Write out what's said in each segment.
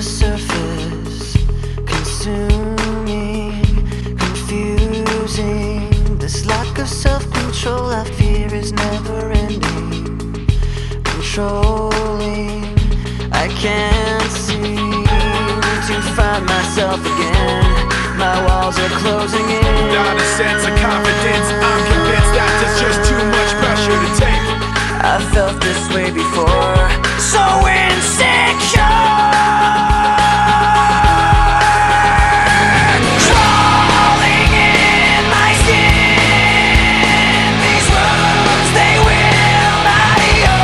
the surface, consuming, confusing. This lack of self-control I fear is never ending, controlling. I can't seem to find myself again. My walls are closing in. Not a sense of confidence, I'm convinced that there's just too much pressure to take. I felt this way before, so insecure. Crawling in my skin, these wounds they will not heal.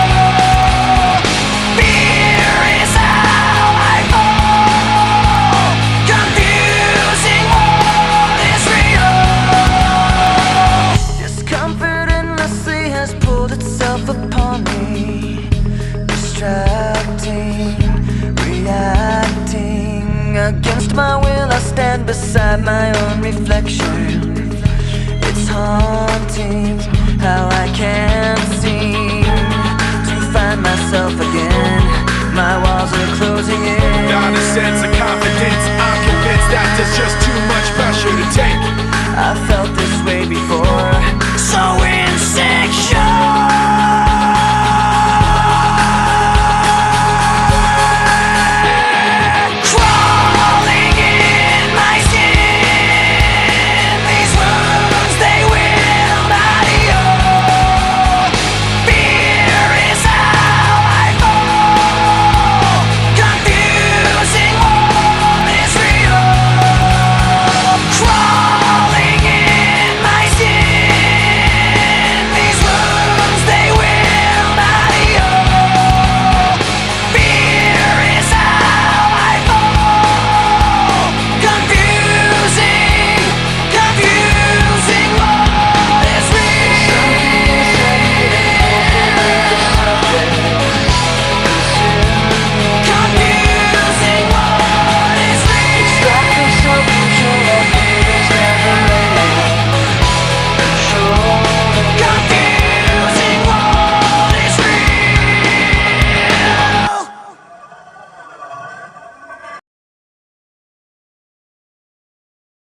Fear is how I fall, confusing what is real. Discomfort endlessly has pulled itself upon me, distracting, reacting. Against my will I stand beside my own reflection. It's haunting how I can't seem to find myself again. My walls are closing in. Not a sense of confidence, I'm convinced that there's just too much pressure to take. I